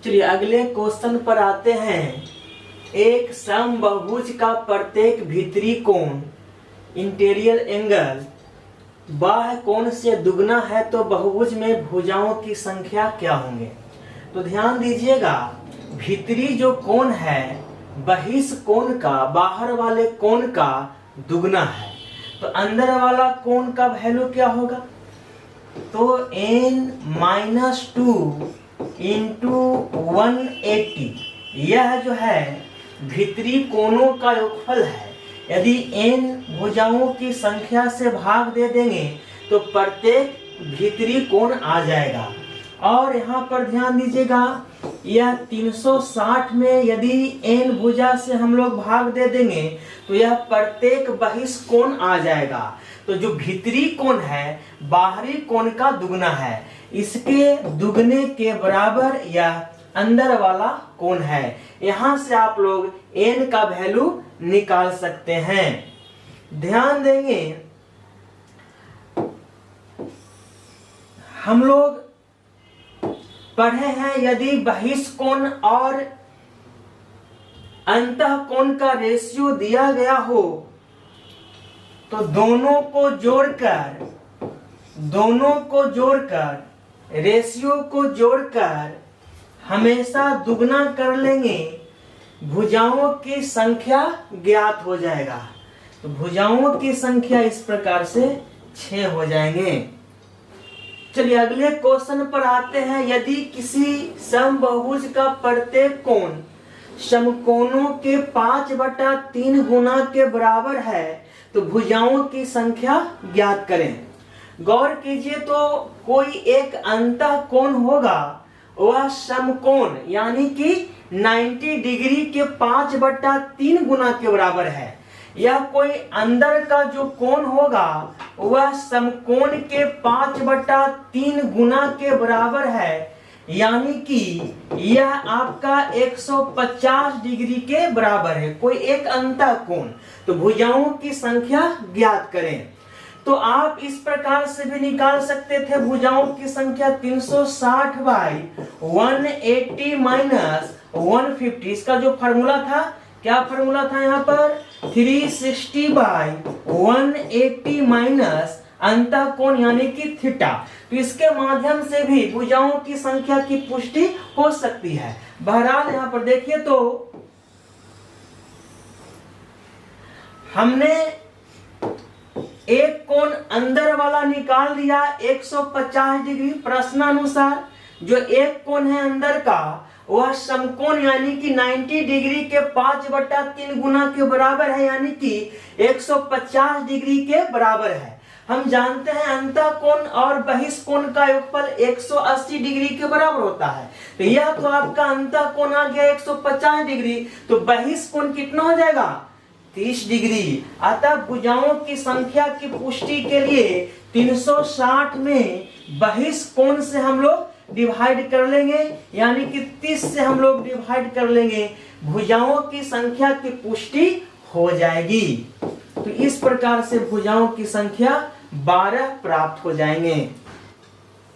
चलिए अगले क्वेश्चन पर आते हैं। एक समबाहुभुज का प्रत्येक भीतरी कोण इंटीरियर एंगल बाह्य कोण से दुगना है तो बहुभुज में भुजाओं की संख्या क्या होंगे। तो ध्यान दीजिएगा, भीतरी जो कोण है बहिष कोण का, बाहर वाले कोण का दुगना है, तो अंदर वाला कोण का वैल्यू क्या होगा। तो n-2 इंटू 180 यह जो है भीतरी कोणों का योगफल है। यदि n भुजाओं की संख्या से भाग दे देंगे तो प्रत्येक भीतरी कोण आ जाएगा। और यहाँ पर ध्यान दीजिएगा, यह 360 में यदि n भुजा से हम लोग भाग दे देंगे तो यह प्रत्येक बहिष कोण आ जाएगा। तो जो भीतरी कोण है बाहरी कोण का दुगना है, इसके दुगने के बराबर यह अंदर वाला कोण है। यहाँ से आप लोग n का वैल्यू निकाल सकते हैं। ध्यान देंगे, हम लोग पढ़े हैं यदि बहिष कोण और अंतः कोण का रेशियो दिया गया हो तो दोनों को जोड़कर रेशियो को जोड़कर हमेशा दुगना कर लेंगे, भुजाओं की संख्या ज्ञात हो जाएगा। तो भुजाओं की संख्या इस प्रकार से 6 हो जाएंगे। चलिए अगले क्वेश्चन पर आते हैं। यदि किसी समबाहुभुज का प्रत्येक कोण समकोणों के 5/3 गुना के बराबर है तो भुजाओं की संख्या ज्ञात करें। गौर कीजिए, तो कोई एक अंतः कोण होगा, वह समकोण यानी कि 90 डिग्री के 5/3 गुना के बराबर है। यह कोई अंदर का जो कोण होगा वह समकोण के 5/3 गुना के बराबर है, यानी कि यह आपका 150 डिग्री के बराबर है, कोई एक अंतः कोण। तो भुजाओं की संख्या ज्ञात करें। तो आप इस प्रकार से भी निकाल सकते थे, भुजाओं की संख्या 360/180 माइनस 150। इसका जो फार्मूला था, क्या फार्मूला था यहाँ पर, 360/180 माइनस अंतः कोण यानी कि थीटा। तो इसके माध्यम से भी भुजाओं की संख्या की पुष्टि हो सकती है। बहरहाल यहाँ पर देखिए, तो हमने एक कोण अंदर वाला निकाल दिया 150 डिग्री। प्रश्नानुसार जो एक कोण है अंदर का वह समकोण यानी कि 90 डिग्री के 5/3 गुना के बराबर है, यानी कि 150 डिग्री के बराबर है। हम जानते हैं अंतः कोण और बहिष कोण का योगफल 180 डिग्री के बराबर होता है। तो यह तो आपका अंतः कोण आ गया 150 डिग्री, तो बहिष कोण कितना हो जाएगा, 30 डिग्री। अतः भुजाओं की संख्या की पुष्टि के लिए 360 में बहिष कोण से हम लोग डिवाइड कर लेंगे, यानी कि 30 से हम लोग डिवाइड कर लेंगे, भुजाओं की संख्या की पुष्टि हो जाएगी। तो इस प्रकार से भुजाओं की संख्या 12 प्राप्त हो जाएंगे।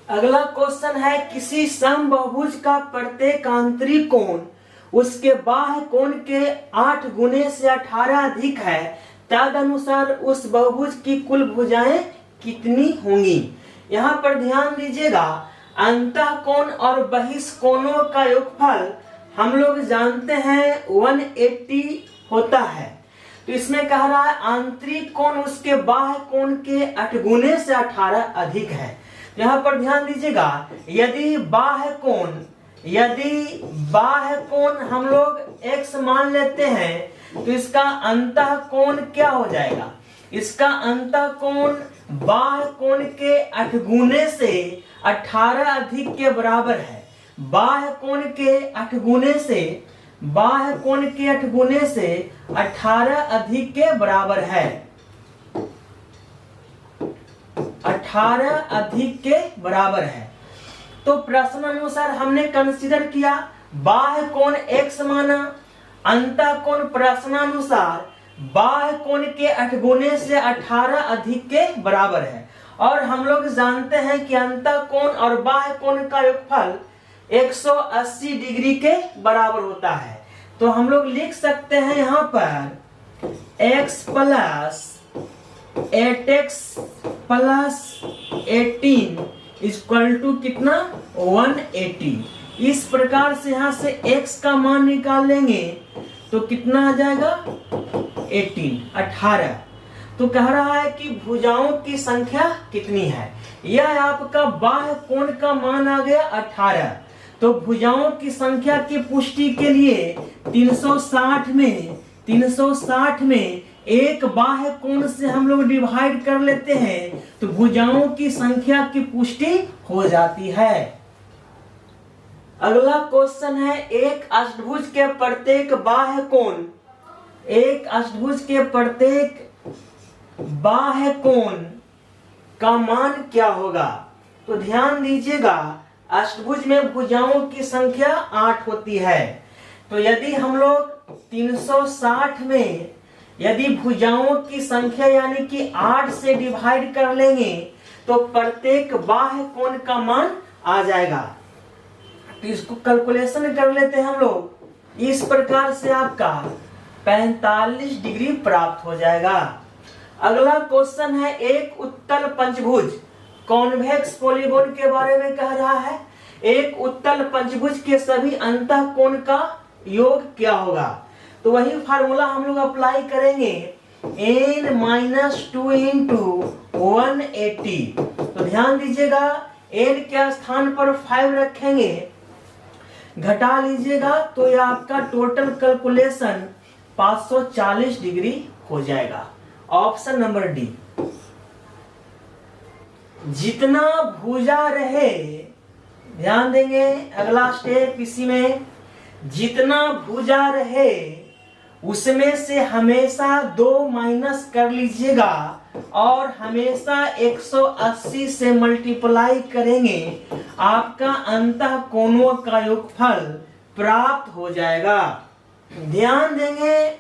अगला क्वेश्चन है, किसी समबाहुभुज का प्रत्येक आंतरिक कोण उसके बाह्य कोण के 8 गुने से 18 अधिक है, तदनुसार उस बहुभुज की कुल भुजाएं कितनी होंगी। यहाँ पर ध्यान दीजिएगा, अंतः कोण और बहिष कोणों का योगफल हम लोग जानते हैं 180 होता है। तो इसमें कह रहा है आंतरिक कोण उसके बाह्य कोण के 8 गुने से 18 अधिक है। यहाँ पर ध्यान दीजिएगा, यदि बाह्य कोण हम लोग x मान लेते हैं तो इसका अंतः कोण क्या हो जाएगा, इसका अंतः कोण बाह्य कोण के 8 गुने से 18 अधिक के बराबर है। बाह्य कोण के 8 गुने से 18 अधिक के बराबर है, 18 अधिक के बराबर है। तो प्रश्न अनुसार हमने कंसीडर किया बाह्य कोण x माना, अंतः कोण प्रश्नानुसार बाह्य कोण के 8 गुने से 18 अधिक के बराबर है। और हम लोग जानते हैं कि अंतः कोण और बाह्य कोण का योगफल 180 डिग्री के बराबर होता है। तो हम लोग लिख सकते हैं यहाँ पर x plus 8x plus 18 equal to कितना 180। इस प्रकार से यहाँ से x का मान निकाल लेंगे तो कितना आ जाएगा 18। तो कह रहा है कि भुजाओं की संख्या कितनी है। यह आपका बाह्य कोण का मान आ गया 18। तो भुजाओं की संख्या की पुष्टि के लिए 360 में एक बाह्य कोण से हम लोग डिवाइड कर लेते हैं तो भुजाओं की संख्या की पुष्टि हो जाती है। अगला क्वेश्चन है एक अष्टभुज के प्रत्येक बाह्य कोण का मान क्या होगा। तो ध्यान दीजिएगा, अष्टभुज में भुजाओं की संख्या 8 होती है। तो यदि हम लोग 360 में यदि भुजाओं की संख्या यानी कि 8 से डिवाइड कर लेंगे तो प्रत्येक बाह्य कोण का मान आ जाएगा। तो इसको कैलकुलेशन कर लेते हैं हम लोग। इस प्रकार से आपका 45 डिग्री प्राप्त हो जाएगा। अगला क्वेश्चन है एक उत्तल पंचभुज कॉन्वेक्स पॉलीगॉन के बारे में कह रहा है। एक उत्तल पंचभुज के सभी अंतः कोण का योग क्या होगा। तो वही फार्मूला हम लोग अप्लाई करेंगे n-2 इंटू 180। तो ध्यान दीजिएगा n के स्थान पर 5 रखेंगे, घटा लीजिएगा तो यह आपका टोटल कैलकुलेशन 540 डिग्री हो जाएगा। Option number D. जितना भुजा रहे, ध्यान देंगे अगला स्टेप इसी में, जितना भुजा रहे उसमें से हमेशा 2 माइनस कर लीजिएगा और हमेशा 180 से मल्टीप्लाई करेंगे, आपका अंतः कोणों का योगफल प्राप्त हो जाएगा। ध्यान देंगे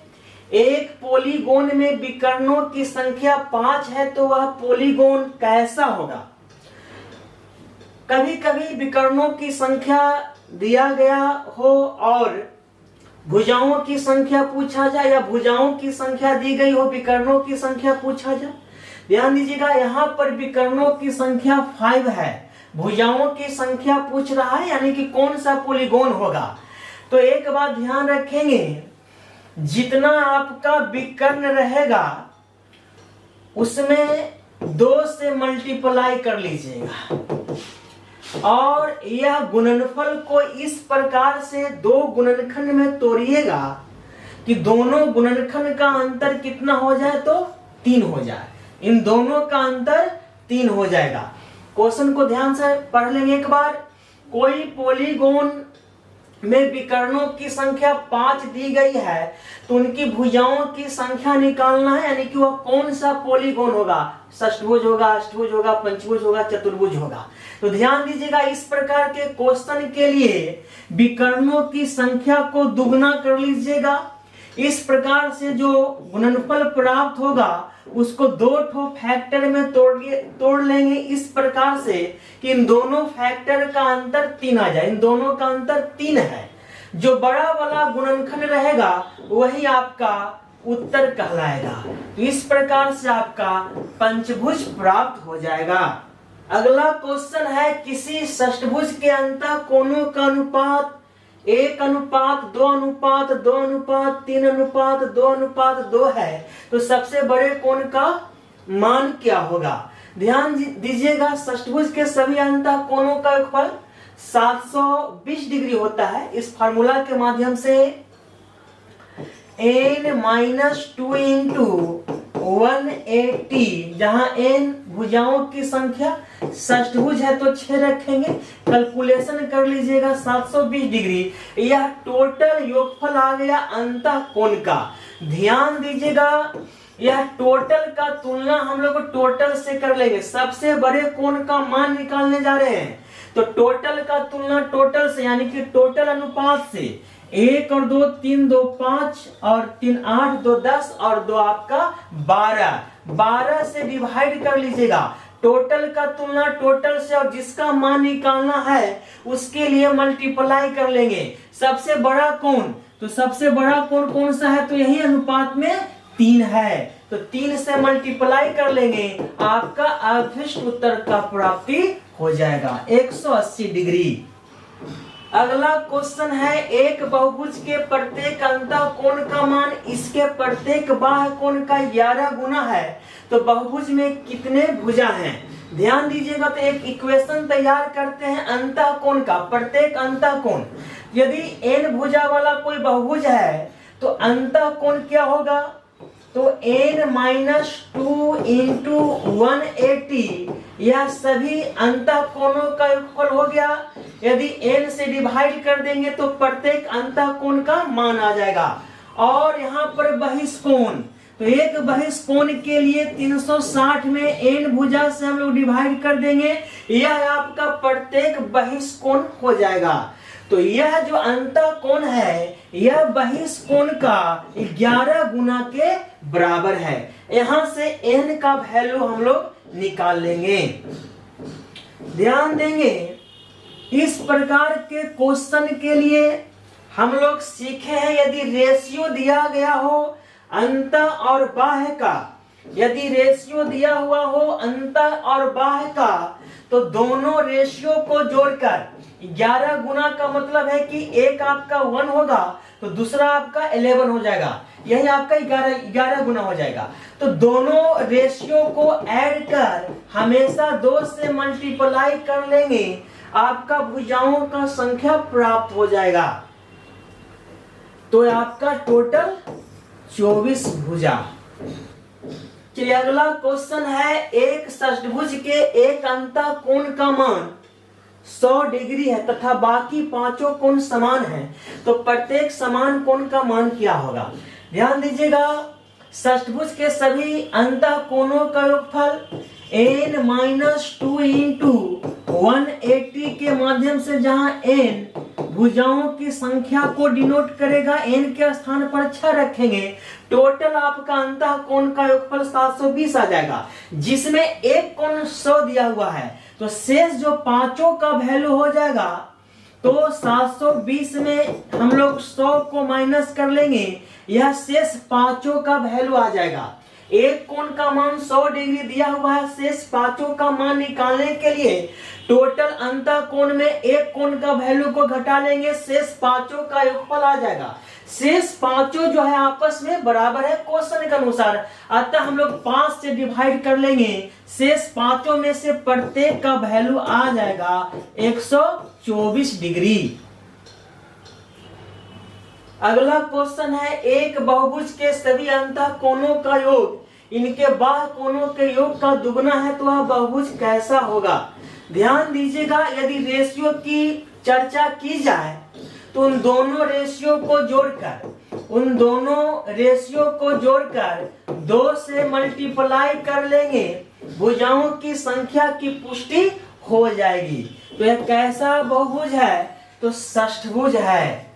एक पॉलीगॉन में विकर्णों की संख्या 5 है तो वह पॉलीगॉन कैसा होगा। कभी कभी विकर्णों की संख्या दिया गया हो और भुजाओं की संख्या पूछा जाए या भुजाओं की संख्या दी गई हो विकर्णों की संख्या पूछा जाए। ध्यान दीजिएगा यहाँ पर विकर्णों की संख्या 5 है, भुजाओं की संख्या पूछ रहा है यानी कि कौन सा पॉलीगॉन होगा। तो एक बात ध्यान रखेंगे, जितना आपका विकर्ण रहेगा उसमें 2 से मल्टीप्लाई कर लीजिएगा और यह गुणनफल को इस प्रकार से 2 गुणनखंड में तोड़िएगा कि दोनों गुणनखंड का अंतर कितना हो जाए तो 3 हो जाए। इन दोनों का अंतर 3 हो जाएगा। क्वेश्चन को ध्यान से पढ़ लेंगे एक बार। कोई पॉलीगॉन में विकर्णों की संख्या 5 दी गई है तो उनकी भुजाओं की संख्या निकालना है, यानी कि वह कौन सा पॉलीगॉन होगा, षष्ठभुज होगा, अष्टभुज होगा, पंचभुज होगा, चतुर्भुज होगा। तो ध्यान दीजिएगा इस प्रकार के क्वेश्चन के लिए विकर्णों की संख्या को दुगना कर लीजिएगा। इस प्रकार से जो गुणनफल प्राप्त होगा उसको 2 फैक्टर में तोड़ लेंगे इस प्रकार से कि इन दोनों फैक्टर का अंतर 3 आ जाए। इन दोनों का अंतर 3 है। जो बड़ा वाला गुणनखंड रहेगा वही आपका उत्तर कहलाएगा। तो इस प्रकार से आपका पंचभुज प्राप्त हो जाएगा। अगला क्वेश्चन है किसी षष्ठभुज के अंतः कोणों का अनुपात 1:2:2:3:2:2 है तो सबसे बड़े कोण का मान क्या होगा। ध्यान दीजिएगा षष्ठभुज के सभी अंतः कोणों का योगफल 720 डिग्री होता है। इस फार्मूला के माध्यम से n-2 इंटू 180, जहां n भुजाओं की संख्या, षष्ठभुज है तो 6 रखेंगे, कैलकुलेशन कर लीजिएगा 720 डिग्री। यह टोटल योगफल आ गया अंतः कोण का। ध्यान दीजिएगा यह टोटल का तुलना हम लोग टोटल से कर लेंगे। सबसे बड़े कोण का मान निकालने जा रहे हैं तो टोटल का तुलना टोटल से यानी कि टोटल अनुपात से 1 और 2 3 2 5 और 3 8 2 10 और 2 आपका 12 से डिवाइड कर लीजिएगा। टोटल का तुलना टोटल से, और जिसका मान निकालना है उसके लिए मल्टीप्लाई कर लेंगे। सबसे बड़ा कोण, तो सबसे बड़ा कोण कौन सा है, तो यही अनुपात में 3 है, तो 3 से मल्टीप्लाई कर लेंगे, आपका अवशिष्ट उत्तर का प्राप्ति हो जाएगा 180 डिग्री। अगला क्वेश्चन है, एक बहुभुज के प्रत्येक अंतः कोण का मान इसके प्रत्येक बाह्य कोण का 11 गुना है, तो बहुभुज में कितने भुजा हैं। ध्यान दीजिएगा, तो एक इक्वेशन तैयार करते हैं अंतः कोण का, प्रत्येक अंतः कोण। यदि n भुजा वाला कोई बहुभुज है तो अंतः कोण क्या होगा, तो n-2 इंटू 180, यह सभी अंतः कोणों का योगफल हो गया। यदि n से डिवाइड कर देंगे तो प्रत्येक अंतः कोण का मान आ जाएगा। और यहाँ पर बहिष्कोण, तो एक बहिष्कोण के लिए 360 में n भुजा से हम लोग डिवाइड कर देंगे, यह आपका प्रत्येक बहिष्कोण हो जाएगा। तो यह जो अंतः कोण है यह बहिष्कोण का 11 गुना के बराबर है। यहां से n का वैल्यू हम लोग निकाल लेंगे। ध्यान देंगे, इस प्रकार के क्वेश्चन के लिए हम लोग सीखे हैं, यदि रेशियो दिया गया हो अंतः और बाह्य का, यदि रेशियो दिया हुआ हो अंतः और बाह्य का, तो दोनों रेशियो को जोड़कर 11 गुना का मतलब है कि एक आपका 1 होगा तो दूसरा आपका 11 हो जाएगा, यही आपका 11 गुना हो जाएगा। तो दोनों रेशियो को ऐड कर हमेशा 2 से मल्टीप्लाई कर लेंगे, आपका भुजाओं का संख्या प्राप्त हो जाएगा। तो आपका टोटल 24 भुजा। चलिए अगला क्वेश्चन है, एक षष्ठभुज के एक अंतः कोण का मान 100 डिग्री है तथा बाकी पांचों कोण समान हैं, तो प्रत्येक समान कोण का मान क्या होगा। ध्यान दीजिएगा, षष्ठभुज के सभी अंतः कोणों का योगफल n-2 इंटू 180 के माध्यम से, जहां n भुजाओं की संख्या को डिनोट करेगा, n के स्थान पर 6 रखेंगे, टोटल आपका अंतः कोण का योगफल 720 आ जाएगा, जिसमें एक कोण 100 दिया हुआ है, तो शेष जो पांचों का वैल्यू हो जाएगा, तो 720 में हम लोग 100 को माइनस कर लेंगे, यह शेष पांचों का वैल्यू आ जाएगा। एक कोण का मान 100 डिग्री दिया हुआ है, शेष पांचों का मान निकालने के लिए टोटल अंतः कोण में एक कोण का वैल्यू को घटा लेंगे, शेष पांचों का योगफल आ जाएगा। शेष पांचों जो है आपस में बराबर है क्वेश्चन के अनुसार, अतः हम लोग 5 से डिवाइड कर लेंगे, शेष पांचों में से प्रत्येक का वैल्यू आ जाएगा 124 डिग्री। अगला क्वेश्चन है, एक बहुभुज के सभी अंतः कोणों का योग इनके बाह्य कोणों के योग का दुगना है, तो वह बहुभुज कैसा होगा। ध्यान दीजिएगा, यदि रेशियो की चर्चा की जाए तो उन दोनों रेशियो को जोड़कर 2 से मल्टीप्लाई कर लेंगे, भुजाओं की संख्या की पुष्टि हो जाएगी। तो यह कैसा बहुभुज है, तो षष्ठभुज है।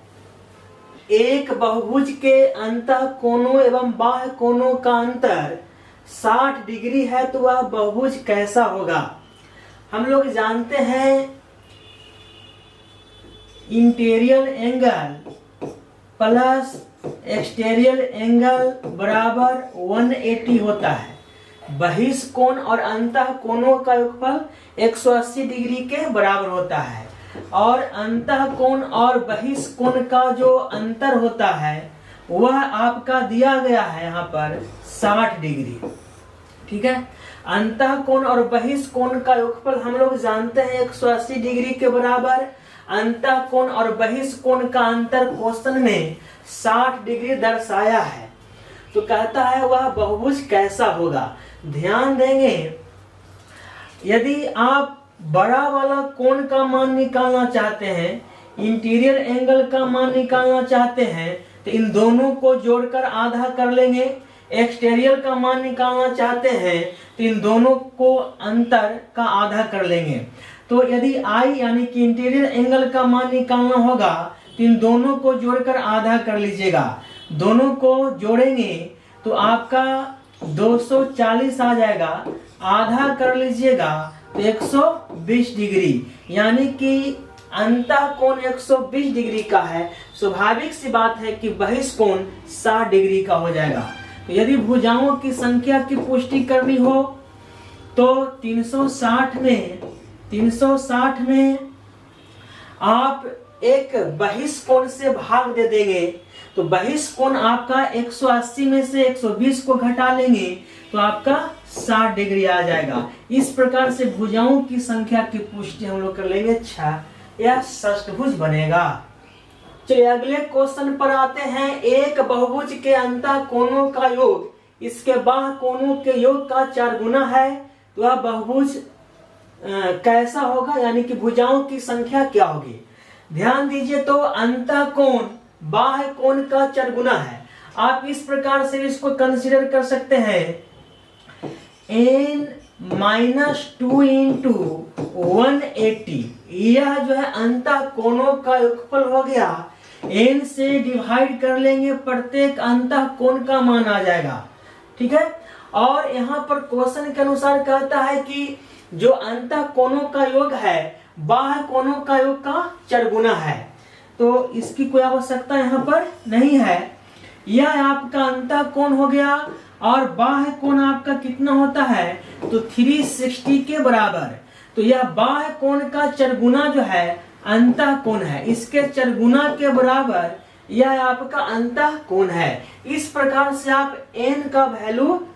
एक बहुभुज के अंतः कोणों एवं बाह्य कोणों का अंतर 60 डिग्री है, तो वह बहुभुज कैसा होगा। हम लोग जानते हैं interior angle plus exterior angle बराबर 180 होता है। बहिष्कोण और अंतः कोणों का योगफल 180 डिग्री के बराबर होता है, और अंतः कोण और बहिष्कोण का जो अंतर होता है वह आपका दिया गया है यहाँ पर 60 डिग्री। ठीक है, अंतः कोण और बहिष्कोण का योगफल हम लोग जानते हैं 180 डिग्री के बराबर। अंतः कोण और बहिष्कोण का अंतर क्वेश्चन में 60 डिग्री दर्शाया है, तो कहता है वह बहुभुज कैसा होगा। ध्यान देंगे, यदि आप बड़ा वाला कोण का मान निकालना चाहते हैं, इंटीरियर एंगल का मान निकालना चाहते हैं, तो इन दोनों को जोड़कर आधा कर लेंगे। एक्सटीरियर का मान निकालना चाहते हैं तो इन दोनों को अंतर का आधा कर लेंगे। तो यदि आई यानी कि इंटीरियर एंगल का मान निकालना होगा तो इन दोनों को जोड़कर आधा कर लीजिएगा। दोनों को जोड़ेंगे तो आपका 240 आ जाएगा, आधा कर लीजिएगा तो 120 डिग्री, यानी कि अंतः कोण 120 डिग्री का है। स्वाभाविक सी बात है कि बहिष्कोण 60 डिग्री का हो जाएगा। तो यदि भुजाओं की संख्या की पुष्टि करनी हो तो 360 में आप एक बहिष्कोण से भाग दे देंगे, तो बहिष्कोण आपका 180 में से 120 को घटा लेंगे तो आपका 60 डिग्री आ जाएगा। इस प्रकार से भुजाओं की संख्या की पुष्टि हम लोग कर लेंगे 6, यह षष्ठभुज बनेगा। चलिए अगले क्वेश्चन पर आते हैं। एक बहुभुज के अंतः कोणों का योग इसके बाह्य कोणों के योग का 4 गुना है, तो वह बहुभुज कैसा होगा, यानी कि भुजाओं की संख्या क्या होगी। ध्यान दीजिए, तो अंतः कोण बाह्य कोण का 4 गुना है। आप इस प्रकार से इसको कंसीडर कर सकते हैं, n-2 इंटू 180, यह जो है अंतः कोणों का योगफल हो गया। n से डिवाइड कर लेंगे, प्रत्येक अंतः कोण का मान आ जाएगा, ठीक है। और यहाँ पर क्वेश्चन के अनुसार कहता है कि जो अंतः कोणों का योग है बाह्य कोणों का योग का 4 गुना है, तो इसकी कोई आवश्यकता यहाँ पर नहीं है। यह आपका अंतः कोण हो गया और बाह्य कोण आपका कितना होता है, तो 360 के बराबर। तो यह बाह्य कोण का 4 गुना जो है अंतः कोण है, इसके 4 गुना के बराबर यह आपका अंतः कोण है। इस प्रकार से आप n का वैल्यू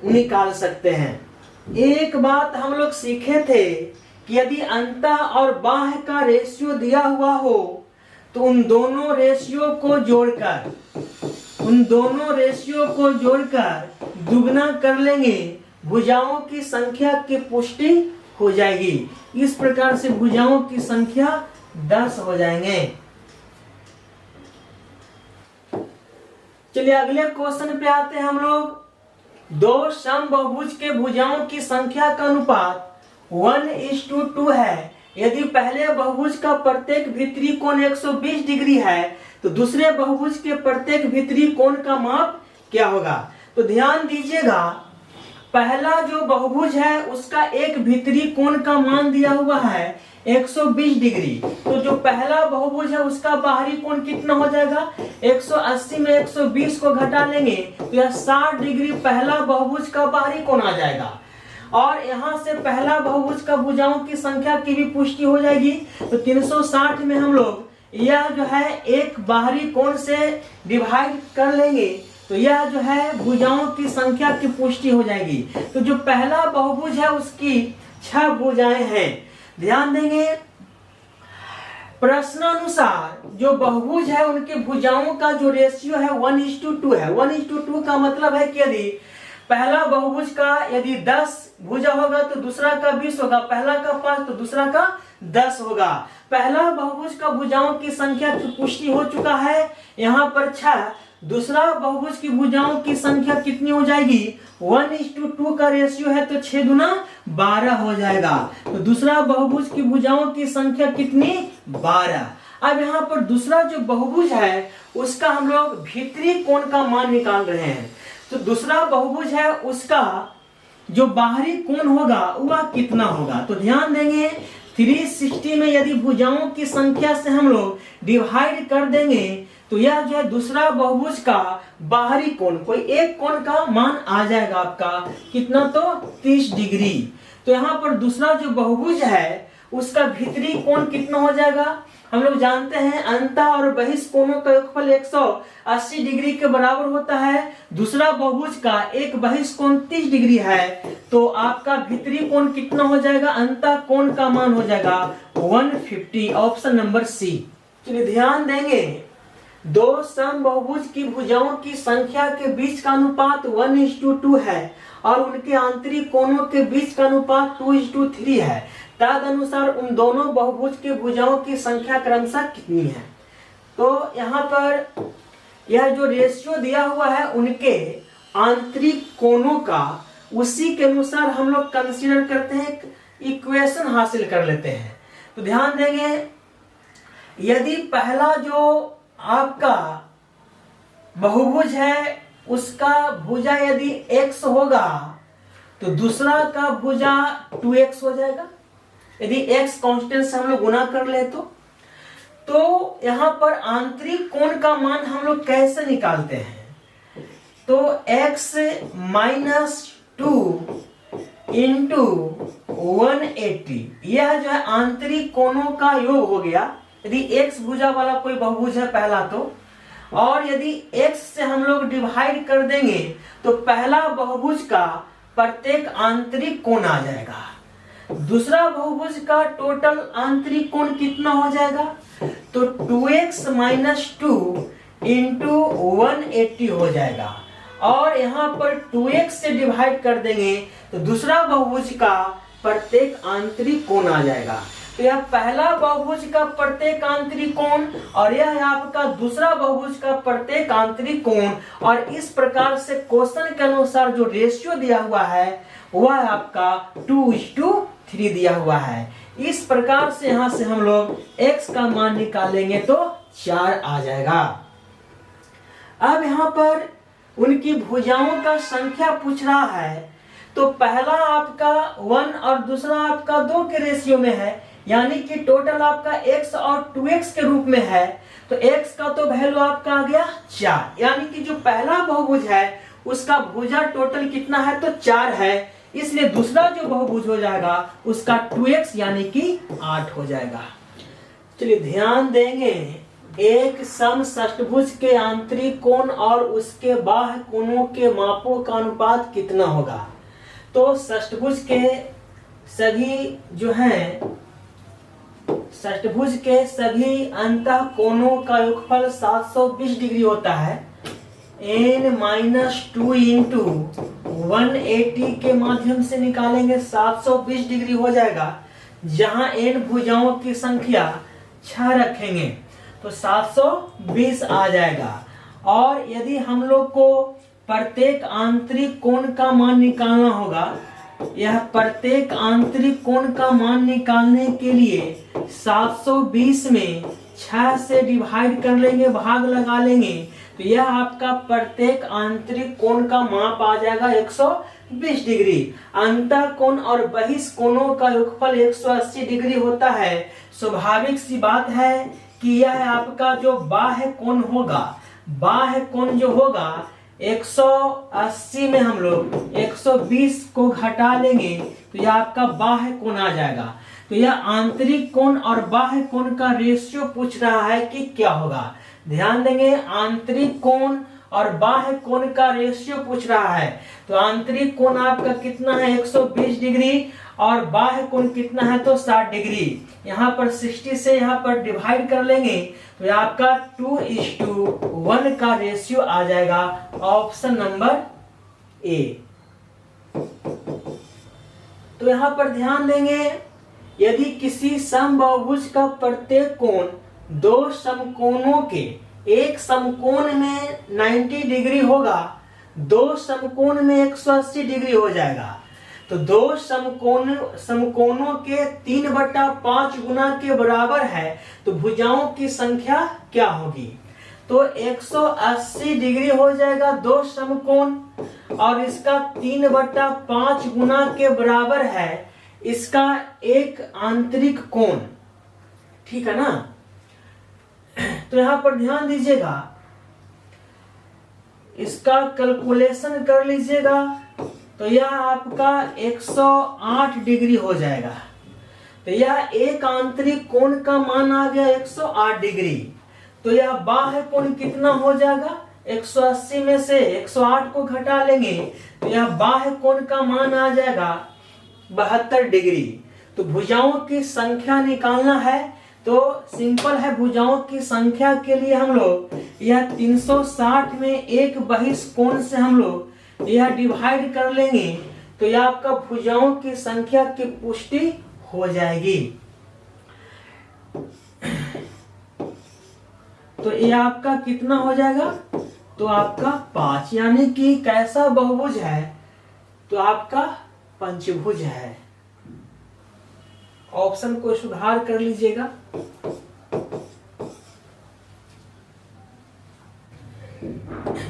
निकाल सकते हैं। एक बात हम लोग सीखे थे कि यदि अंतः और बाह्य का रेशियो दिया हुआ हो तो उन दोनों रेशियो को जोड़कर दुगना कर लेंगे, भुजाओं की संख्या की पुष्टि हो जाएगी। इस प्रकार से भुजाओं की संख्या 10 हो जाएंगे। चलिए अगले क्वेश्चन पे आते हैं हम लोग। दो समबाहुभुज के भुजाओं की संख्या का अनुपात 1:2 है। यदि पहले बहुभुज का प्रत्येक भीतरी कोण 120 डिग्री है तो दूसरे बहुभुज के प्रत्येक भीतरी कोण का माप क्या होगा। तो ध्यान दीजिएगा, पहला जो बहुभुज है उसका एक भीतरी कोण का मान दिया हुआ है 120 डिग्री। तो जो पहला बहुभुज है उसका बाहरी कोण कितना हो जाएगा, 180 में 120 को घटा लेंगे तो यह 60 डिग्री पहला बहुभुज का बाहरी कोण आ जाएगा। और यहाँ से पहला बहुभुज का भुजाओं की संख्या की भी पुष्टि हो जाएगी। तो 360 में हम लोग यह जो है एक बाहरी कोण से डिवाइड कर लेंगे तो यह जो है भुजाओं की संख्या की पुष्टि हो जाएगी। तो जो पहला बहुभुज है उसकी 6 भुजाएं हैं। ध्यान देंगे, प्रश्नानुसार जो बहुभुज है उनके भुजाओं का जो रेशियो है 1:2 है। 1:2 का मतलब है कि यदि पहला बहुभुज का यदि 10 भुजा होगा तो दूसरा का 20 होगा, पहला का 5 तो दूसरा का 10 होगा। पहला बहुभुज का भुजाओं की संख्या की पुष्टि हो चुका है, यहाँ पर 6। दूसरा बहुभुज की भुजाओं की संख्या कितनी हो जाएगी, 1:2 का रेशियो है तो 6 गुना 12 हो जाएगा। तो दूसरा बहुभुज की भुजाओं की संख्या कितनी, 12। अब यहाँ पर दूसरा जो बहुभुज है उसका हम लोग भीतरी कोण का मान निकाल रहे हैं। तो दूसरा बहुभुज है उसका जो बाहरी कोण होगा वह कितना होगा। तो ध्यान देंगे, 360 में यदि भुजाओं की संख्या से हम लोग डिवाइड कर देंगे तो यह जो है दूसरा बहुभुज का बाहरी कोण, कोई एक कोण का मान आ जाएगा आपका कितना, तो 30 डिग्री। तो यहाँ पर दूसरा जो बहुभुज है उसका भीतरी कोण कितना हो जाएगा, हम लोग जानते हैं अंतः और बहिष्कोणों का योगफल 180 डिग्री के बराबर होता है। दूसरा बहुभुज का एक बहिष्कोण 30 डिग्री है तो आपका भीतरी कोण कितना हो जाएगा, अंतः कोण का मान हो जाएगा 150, ऑप्शन नंबर सी। चलिए ध्यान देंगे, दो समबाहुभुज की भुजाओं की संख्या के बीच का अनुपात 1:2 है और उनके आंतरिक कोणों के बीच का अनुपात 2:3 है। तदनुसार उन दोनों बहुभुज के भुजाओं की संख्या क्रमशः कितनी है। तो यहाँ पर यह जो रेशियो दिया हुआ है उनके आंतरिक कोणों का, उसी के अनुसार हम लोग कंसीडर करते हैं, इक्वेशन हासिल कर लेते हैं। तो ध्यान देंगे, यदि पहला जो आपका बहुभुज है उसका भुजा यदि x होगा तो दूसरा का भुजा 2x हो जाएगा। यदि x कांस्टेंट से हम लोग गुना कर ले तो यहां पर आंतरिक कोण का मान हम लोग कैसे निकालते हैं? तो x माइनस 2 इंटू 180, यह जो है आंतरिक कोणों का योग हो गया। यदि x भुजा वाला कोई बहुभुज है पहला तो, और यदि x से हम लोग डिवाइड कर देंगे तो पहला बहुभुज का प्रत्येक आंतरिक कोण आ जाएगा। दूसरा बहुभुज का टोटल आंतरिक कोण कितना हो जाएगा? तो 2x माइनस 2 इंटू 180 हो जाएगा, और यहाँ पर 2x से डिवाइड कर देंगे तो दूसरा बहुभुज का प्रत्येक आंतरिक कोण आ जाएगा। तो यह पहला बहुभुज का प्रत्येक आंतरिक कोण और यह आपका दूसरा बहुभुज का प्रत्येक आंतरिक कोण, और इस प्रकार से क्वेश्चन के अनुसार जो रेशियो दिया हुआ है वह आपका 2:3 दिया हुआ है। इस प्रकार से यहां से हम लोग x का मान निकालेंगे तो 4 आ जाएगा। अब यहां पर उनकी भुजाओं का संख्या पूछ रहा है, तो पहला आपका 1 और दूसरा आपका 2 के रेशियो में है, यानी कि टोटल आपका x और 2x के रूप में है। तो x का तो वैल्यू आपका आ गया 4, यानी कि जो पहला बहुभुज है उसका भुजा टोटल कितना है? तो 4 है, इसलिए दूसरा जो बहुभुज हो जाएगा उसका 2x यानी कि 8 हो जाएगा। चलिए ध्यान देंगे, एक समषष्ठभुज के आंतरिक कोण और उसके बाह्य कोणों के मापों का अनुपात कितना होगा? तो षष्ठभुज के सभी जो हैं, षष्ठभुज के सभी अंतः कोणों का योगफल 720 डिग्री होता है। n-2 इंटू 180 के माध्यम से निकालेंगे 720 डिग्री हो जाएगा। जहां n भुजाओं की संख्या 6 रखेंगे तो 720 आ जाएगा। और यदि हम लोग को प्रत्येक आंतरिक कोण का मान निकालना होगा, यह प्रत्येक आंतरिक कोण का मान निकालने के लिए 720 में 6 से डिवाइड कर लेंगे, भाग लगा लेंगे, तो यह आपका प्रत्येक आंतरिक कोण का माप आ जाएगा 120 डिग्री। अंतः कोण और बहिष कोणों का योगफल 180 डिग्री होता है। स्वाभाविक सी बात है कि यह आपका जो बाह्य कोण होगा, बाह्य कोण जो होगा 180 में हम लोग 120 को घटा लेंगे तो यह आपका बाह्य कोण आ जाएगा। तो यह आंतरिक कोण और बाह्य कोण का रेशियो पूछ रहा है कि क्या होगा। ध्यान देंगे, आंतरिक कोण और बाह्य कोण का रेशियो पूछ रहा है। तो आंतरिक कोण आपका कितना है? 120 डिग्री, और बाह्य कोण कितना है? तो 60 डिग्री। यहाँ पर 60 से यहाँ पर डिवाइड कर लेंगे तो यह आपका 2:1 का रेशियो आ जाएगा। Option number A. तो यहाँ पर ध्यान देंगे, यदि किसी समबाहुभुज का प्रत्येक कोण दो समकोणों के एक समकोण में 90 डिग्री होगा, दो समकोण में 180 डिग्री हो जाएगा, तो दो समकोणों के 3/5 गुना के बराबर है, तो भुजाओं की संख्या क्या होगी? तो 180 डिग्री हो जाएगा दो समकोण, और इसका 3/5 गुना के बराबर है इसका एक आंतरिक कोण। ठीक है ना? तो यहां पर ध्यान दीजिएगा, इसका कैलकुलेशन कर लीजिएगा तो यह आपका 108 डिग्री हो जाएगा। तो यह एक आंतरिक कोण का मान आ गया 108 डिग्री। तो यह बाह्य कोण कितना हो जाएगा? 180 में से 108 को घटा लेंगे तो यह बाह्य कोण का मान आ जाएगा 72 डिग्री। तो भुजाओं की संख्या निकालना है तो सिंपल है, भुजाओं की संख्या के लिए हम लोग यह 360 में एक बहिष कोण से हम लोग यह डिवाइड कर लेंगे तो यह आपका भुजाओं की संख्या की पुष्टि हो जाएगी। तो यह आपका कितना हो जाएगा? तो आपका 5, यानी कि कैसा बहुभुज है? तो आपका पंचभुज है। ऑप्शन को सुधार कर लीजिएगा।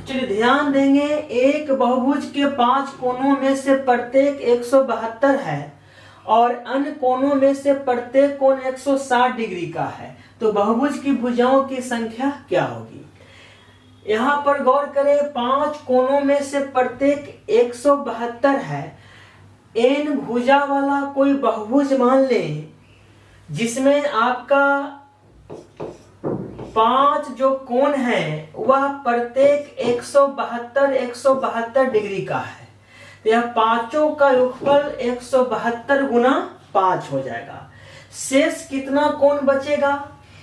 चलिए ध्यान देंगे, एक बहुभुज के 5 कोनों में से प्रत्येक 172 है और अन्य कोनों में से प्रत्येक कोण 160 डिग्री का है, तो बहुभुज की भुजाओं की संख्या क्या होगी। यहाँ पर गौर करें, 5 कोनों में से प्रत्येक 172 है। n भुजा वाला कोई बहुभुज मान लें जिसमें आपका 5 जो कोण है वह प्रत्येक 172 डिग्री का है, तो यह पांचों का योगफल 172 गुना 5 हो जाएगा। शेष कितना कोण बचेगा,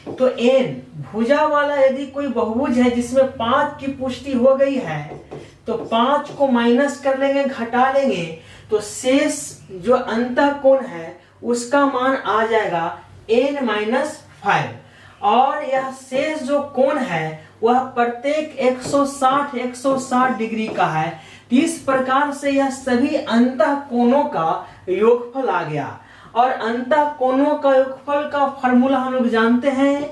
तो n भुजा वाला यदि कोई बहुभुज है जिसमें 5 की पुष्टि हो गई है तो 5 को माइनस कर लेंगे, घटा लेंगे, तो शेष जो अंतः कोण है उसका मान आ जाएगा n-5 और यह शेष जो कोण है वह प्रत्येक 160 डिग्री का है। तो इस प्रकार से यह सभी अंतः कोणों का योगफल आ गया और अंतः कोणों का योगफल का फॉर्मूला हम लोग जानते हैं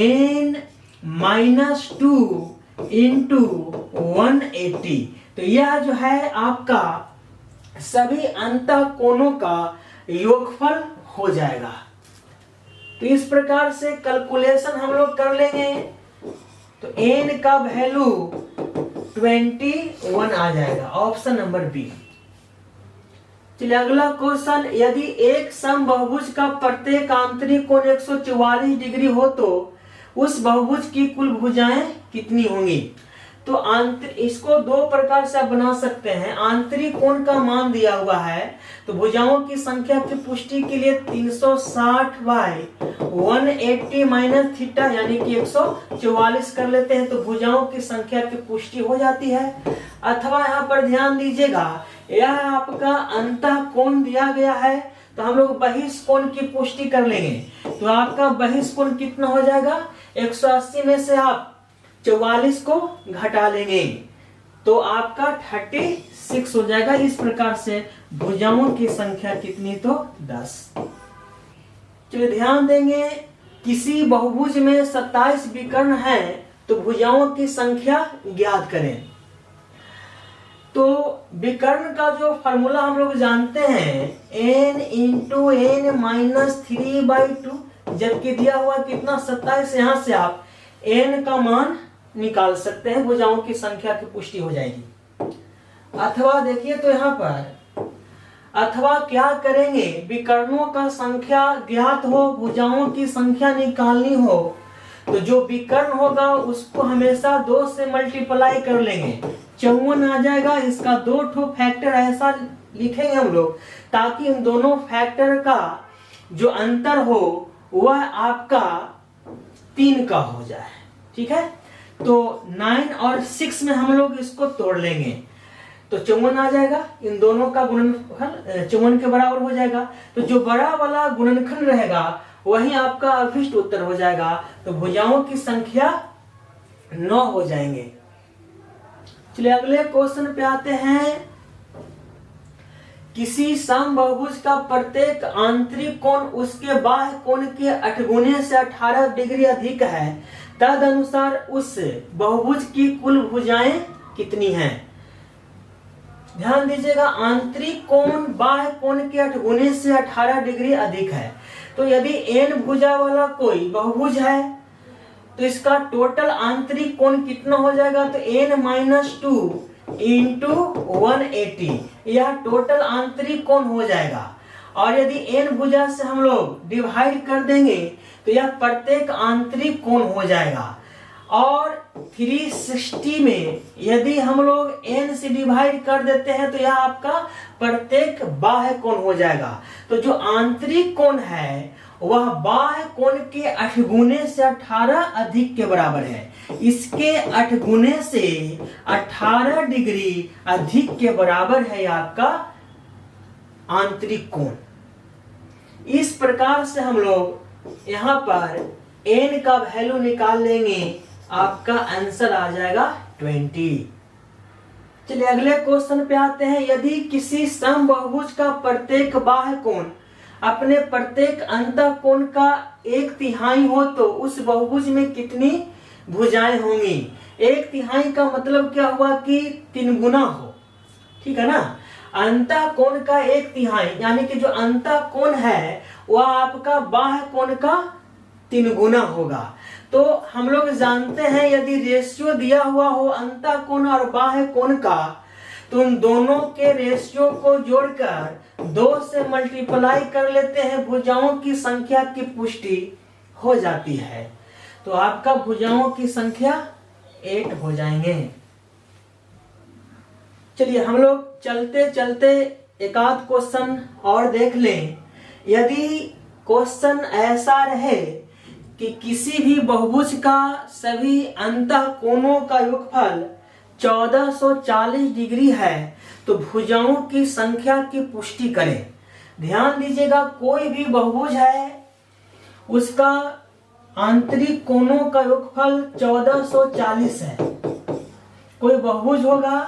n-2 इंटू 180। तो यह जो है आपका सभी अंतः कोणों का योगफल हो जाएगा। तो इस प्रकार से कैलकुलेशन हम लोग कर लेंगे, तो n का वैल्यू 21 आ जाएगा, ऑप्शन नंबर बी। चलिए अगला क्वेश्चन, यदि एक समबाहुभुज का प्रत्येक आंतरिक कोण 144 डिग्री हो तो उस बहुभुज की कुल भुजाएं कितनी होंगी। तो इसको दो प्रकार से आप बना सकते हैं। आंतरिक कोण का मान दिया हुआ है तो भुजाओं की संख्या की पुष्टि के लिए 360 बाई 180 माइनस थीटा यानी कि 144 कर लेते हैं, तो भुजाओं की संख्या की पुष्टि हो जाती है। अथवा यहाँ पर ध्यान दीजिएगा, यह आपका अंतः कोण दिया गया है तो हम लोग बहिष्कोण की पुष्टि कर लेंगे, तो आपका बहिष्कोण कितना हो जाएगा, 180 में से आप 44 को घटा लेंगे तो आपका 36 हो जाएगा। इस प्रकार से भुजाओं की संख्या कितनी, तो 10। चलिए ध्यान देंगे, किसी बहुभुज में 27 विकर्ण है तो भुजाओं की संख्या ज्ञात करें। तो विकर्ण का जो फॉर्मूला हम लोग जानते हैं n इंटू n माइनस 3/2, जबकि दिया हुआ कितना 27, यहाँ से आप n का मान निकाल सकते हैं, भुजाओं की संख्या की पुष्टि हो जाएगी। अथवा देखिए तो यहाँ पर अथवा क्या करेंगे, विकर्णों का संख्या ज्ञात हो, भुजाओं की संख्या निकालनी हो, तो जो विकर्ण होगा उसको हमेशा 2 से मल्टीप्लाई कर लेंगे, 54 आ जाएगा। इसका 2 ठो फैक्टर ऐसा लिखेंगे हम लोग ताकि इन दोनों फैक्टर का जो अंतर हो वह आपका 3 का हो जाए, ठीक है। तो 9 और 6 में हम लोग इसको तोड़ लेंगे तो 54 आ जाएगा, इन दोनों का गुणनफल 54 के बराबर हो जाएगा। तो जो बड़ा वाला गुणनखंड रहेगा वही आपका अभिष्ट उत्तर हो जाएगा, तो भुजाओं की संख्या 9 हो जाएंगे। चलिए अगले क्वेश्चन पे आते हैं, किसी समबाहुभुज का प्रत्येक आंतरिक कोण उसके बाह्य कोण के 8 गुने से 18 डिग्री अधिक है, तदनुसार उस बहुभुज की कुल भुजाएं कितनी हैं। ध्यान दीजिएगा, आंतरिक कोण बाह्य कोण के 8 गुने से 18 डिग्री अधिक है, तो यदि n भुजा वाला कोई बहुभुज है तो इसका टोटल आंतरिक कोण कितना हो जाएगा, तो n-2 इंटू 180, यह टोटल आंतरिक कोण हो जाएगा। और यदि n भुजा से हम लोग डिवाइड कर देंगे तो यह प्रत्येक आंतरिक कोण हो जाएगा। और 360 में यदि हम लोग n से डिवाइड कर देते हैं तो यह आपका प्रत्येक बाह्य कोण हो जाएगा। तो जो आंतरिक कोण है वह बाह्य कोण के 8 गुने से 18 अधिक के बराबर है, इसके 8 गुने से 18 डिग्री अधिक के बराबर है आपका आंतरिक कोण। इस प्रकार से हम लोग यहाँ पर n का वैल्यू निकाल लेंगे, आपका आंसर आ जाएगा 20। चलिए अगले क्वेश्चन पे आते हैं, यदि किसी समबाहुभुज का प्रत्येक बाह्य कोण अपने प्रत्येक अंतः कोण का 1/3 हो तो उस बहुभुज में कितनी भुजाएं होंगी। एक तिहाई का मतलब क्या हुआ कि 3 गुना हो, ठीक है ना। अंतः कोण का 1 तिहाई यानी कि जो अंतः कोण है वह आपका बाह्य कोण का 3 गुना होगा। तो हम लोग जानते हैं यदि रेशियो दिया हुआ हो अंतः कोण और बाह्य कोण का, तो उन दोनों के रेशियो को जोड़कर 2 से मल्टीप्लाई कर लेते हैं, भुजाओं की संख्या की पुष्टि हो जाती है। तो आपका भुजाओं की संख्या 8 हो जाएंगे। चलिए हम लोग चलते चलते एक आध क्वेश्चन और देख लें। यदि क्वेश्चन ऐसा रहे कि किसी भी बहुभुज का सभी अंतः कोणों का योगफल 1440 डिग्री है तो भुजाओं की संख्या की पुष्टि करें। ध्यान दीजिएगा, कोई भी बहुभुज है उसका आंतरिक कोणों का योगफल 1440 है। कोई बहुभुज होगा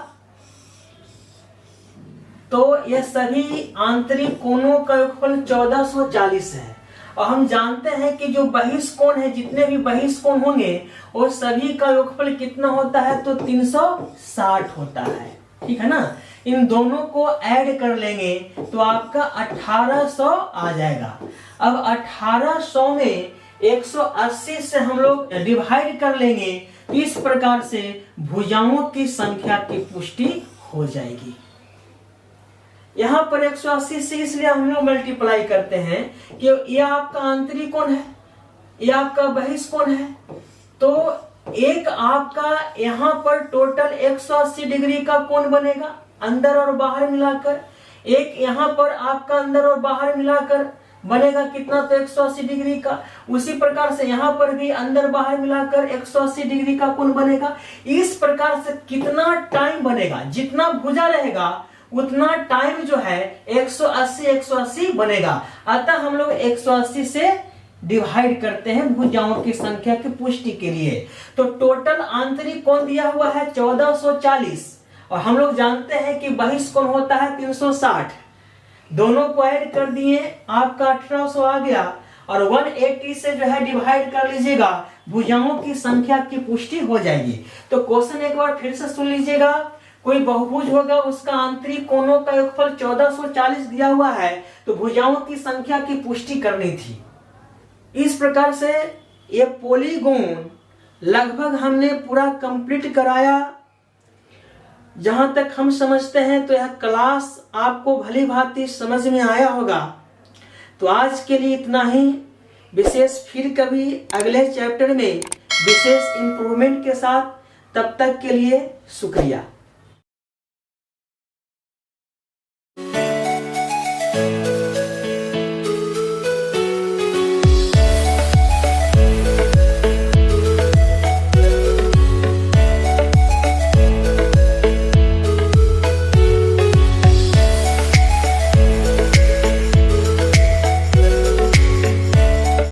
तो यह सभी आंतरिक कोणों का योगफल 1440 है। और हम जानते हैं कि जो बहिष्कोण है, जितने भी बहिष्कोण होंगे वो सभी का योगफल कितना होता है, तो 360 होता है, ठीक है ना। इन दोनों को ऐड कर लेंगे तो आपका 1800 आ जाएगा। अब 1800 में 180 से हम लोग डिवाइड कर लेंगे, तो इस प्रकार से भुजाओं की संख्या की पुष्टि हो जाएगी। यहाँ पर 180 से इसलिए हम लोग मल्टीप्लाई करते हैं कि यह आपका आंतरिक कोण है, यह आपका बहिष्कोण है। तो एक आपका यहाँ पर टोटल 180 डिग्री का कोण बनेगा अंदर और बाहर मिलाकर। एक यहाँ पर आपका अंदर और बाहर मिलाकर बनेगा कितना, तो 180 डिग्री का। उसी प्रकार से यहाँ पर भी अंदर बाहर मिलाकर 180 डिग्री का कोण बनेगा। इस प्रकार से कितना टाइम बनेगा, जितना भुजा रहेगा उतना टाइम जो है 180 बनेगा। अतः हम लोग 180 से डिवाइड करते हैं भुजाओं की संख्या की पुष्टि के लिए। तो टोटल आंतरिक कोण दिया हुआ है 1440 और हम लोग जानते हैं कि बहिष्कोण होता है 360। दोनों को ऐड कर दिए, आपका 1800 आ गया और 180 से जो है डिवाइड कर लीजिएगा, भुजाओं की संख्या की पुष्टि हो जाएगी। तो क्वेश्चन एक बार फिर से सुन लीजिएगा। कोई बहुभुज होगा, उसका आंतरिक कोणों का योगफल 1440 दिया हुआ है, तो भुजाओं की संख्या की पुष्टि करनी थी। इस प्रकार से ये पॉलीगॉन लगभग हमने पूरा कंप्लीट कराया। जहां तक हम समझते हैं तो यह क्लास आपको भली भांति समझ में आया होगा। तो आज के लिए इतना ही। विशेष फिर कभी अगले चैप्टर में विशेष इंप्रूवमेंट के साथ, तब तक के लिए शुक्रिया।